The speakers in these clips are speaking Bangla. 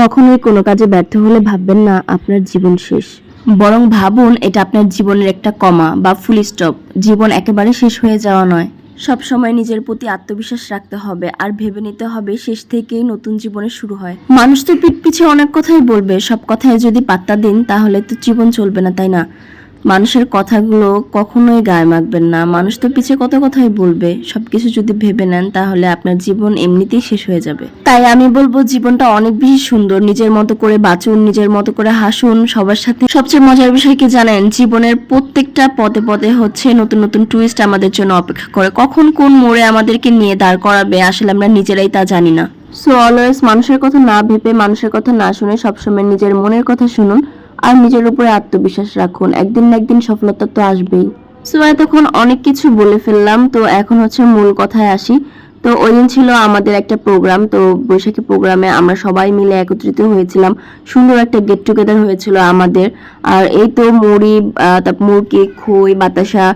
কখনোই কোনো কাজে ব্যর্থ হলে ভাববেন না আপনার জীবন শেষ, বরং ভাবুন এটা আপনার জীবনের একটা কমা বা ফুল স্টপ। জীবন একেবারে শেষ হয়ে যাওয়া নয়। সব সময় নিজের প্রতি আত্মবিশ্বাস রাখতে হবে আর ভেবে নিতে হবে শেষ থেকেই নতুন জীবনের শুরু হয়। মানুষ তো পিঠ পিছে অনেক কথাই বলবে, সব কথায় যদি পাত্তা দিন তাহলে তো জীবন চলবে না, তাই না? মানুষের কথাগুলো কখনোই গায়ে মাখবেন না। মানুষ তো পিছে কত কথাই বলবে, সবকিছু যদি ভেবে নেন তাহলে আপনার জীবন এমনিতেই শেষ হয়ে যাবে। তাই আমি বলবো জীবনটা অনেক বেশি সুন্দর, নিজের মতো করে বাঁচুন, নিজের মতো করে হাসুন সবার সাথে। সবচেয়ে মজার বিষয় কি জানেন, জীবনের প্রত্যেকটা পদে পদে হচ্ছে নতুন নতুন টুইস্ট আমাদের জন্য অপেক্ষা করে। কখন কোন মোড়ে আমাদেরকে নিয়ে দাঁড় করাবে আসলে আমরা নিজেরাই তা জানি না। সো অলওয়েজ মানুষের কথা না ভেবে, মানুষের কথা না শুনে সবসময় নিজের মনের কথা শুনুন আর নিজের উপরে আত্মবিশ্বাস রাখুন। একদিন না একদিন সফলতা তো আসবেই। সো এতক্ষণ অনেক কিছু বলে ফেললাম, তো এখন হচ্ছে মূল কথায় আসি। তো ওই দিন ছিল আমাদের একটা প্রোগ্রাম, তো বৈশাখী প্রোগ্রামে আমরা সবাই মিলে একত্রিত হয়েছিলাম। সুন্দর একটা গেট টুগেদার হয়েছিল আমাদের। আর এই তো মুড়ি, তারপর মুরগি, খই, বাতাসা,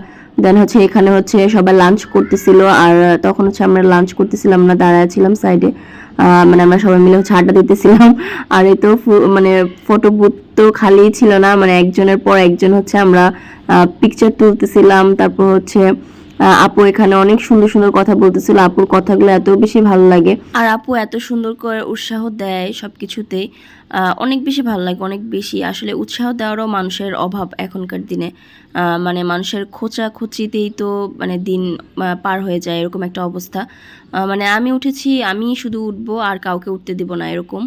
দেন হচ্ছে এখানে হচ্ছে সবাই লাঞ্চ করতেছিল। আর তখন হচ্ছে আমরা লাঞ্চ করতেছিলাম না, দাঁড়ায় ছিলাম সাইডে। মানে আমরা সবাই মিলে হচ্ছে আড্ডা দিতেছিলাম। আর এই তো মানে ফটো বুথ তো খালি ছিল না, মানে একজনের পর একজন হচ্ছে আমরা পিকচার তুলতেছিলাম। তারপর হচ্ছে আপু এখানে অনেক সুন্দর সুন্দর কথা বলতেছিল। আপুর কথাগুলো এত বেশি ভালো লাগে, আর আপু এত সুন্দর করে উৎসাহ দেয় সবকিছুতেই। অনেক বেশি ভালো লাগে, অনেক বেশি। আসলে উৎসাহ দেওয়ারও মানুষের অভাব এখনকার দিনে। মানে মানুষের খোঁচাখুচিতেই তো মানে দিন পার হয়ে যায়, এরকম একটা অবস্থা। মানে আমি উঠেছি, আমি শুধু উঠবো আর কাউকে উঠতে দিব না, এরকম।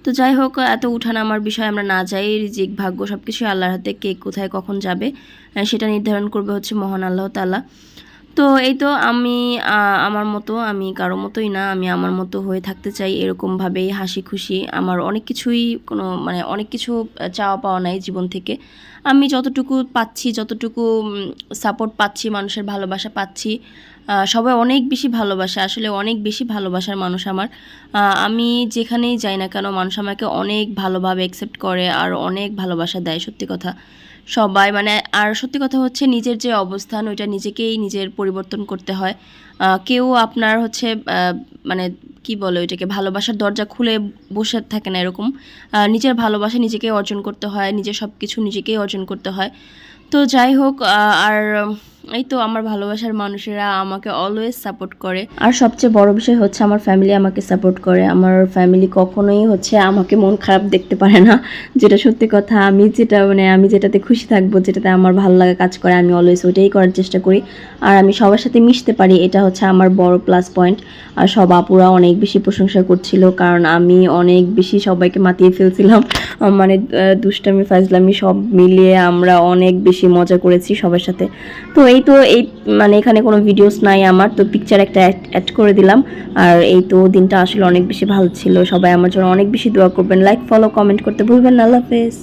তো যাই হোক, এত উঠানামার বিষয় আমরা না যাই। রিজিক, ভাগ্য সবকিছু আল্লাহর হাতে। কে কোথায় কখন যাবে সেটা নির্ধারণ করবে হচ্ছে মহান আল্লাহ তাআলা। তো এই তো আমি আমার মতো, আমি কারো মতোই না, আমি আমার মতো হয়ে থাকতে চাই, এরকমভাবেই হাসি খুশি। আমার অনেক কিছুই কোনো মানে অনেক কিছু চাওয়া পাওয়া নাই জীবন থেকে। আমি যতটুকু পাচ্ছি, যতটুকু সাপোর্ট পাচ্ছি, মানুষের ভালোবাসা পাচ্ছি। সবাই অনেক বেশি ভালোবাসে, আসলে অনেক বেশি ভালোবাসার মানুষ আমার। আমি যেখানেই যাই না কেন মানুষ আমাকে অনেক ভালোভাবে অ্যাকসেপ্ট করে আর অনেক ভালোবাসা দেয়, সত্যি কথা। সবাই মানে, আর সত্যি কথা হচ্ছে নিজের যে অবস্থান ওইটা নিজেকেই নিজের পরিবর্তন করতে হয়। কেউ আপনার হচ্ছে মানে কি বলে ওইটাকে, ভালোবাসার দরজা খুলে বসে থাকে না, এরকম। নিজের ভালোবাসা নিজেকেই অর্জন করতে হয়, নিজের সব কিছু নিজেকেই অর্জন করতে হয়। তো যাই হোক, আর এই তো আমার ভালোবাসার মানুষেরা আমাকে অলওয়েজ সাপোর্ট করে। আর সবচেয়ে বড় বিষয় হচ্ছে আমার ফ্যামিলি আমাকে সাপোর্ট করে। আমার ফ্যামিলি কখনোই হচ্ছে আমাকে মন খারাপ দেখতে পারে না, যেটা সত্যি কথা। আমি যেটাতে খুশি থাকবো, যেটাতে আমার ভালো লাগা কাজ করে, আমি অলওয়েজ ওইটাই করার চেষ্টা করি। আর আমি সবার সাথে মিশতে পারি, এটা হচ্ছে আমার বড় প্লাস পয়েন্ট। আর সব আপুরা অনেক বেশি প্রশংসা করছিল, কারণ আমি অনেক বেশি সবাইকে মাতিয়ে ফেলছিলাম। মানে দুষ্টামি ফাজলামি সব মিলিয়ে আমরা অনেক বেশি মজা করেছি সবার সাথে। তো এই তো এই মানে এখানে কোনো ভিডিওস নাই আমার, তো পিকচার একটা অ্যাড করে দিলাম। আর এই তো দিনটা আসলে অনেক বেশি ভালো ছিল। সবাই আমার জন্য অনেক বেশি দোয়া করবেন, লাইক, ফলো, কমেন্ট করতে ভুলবেন না। আল্লাহ হাফেজ।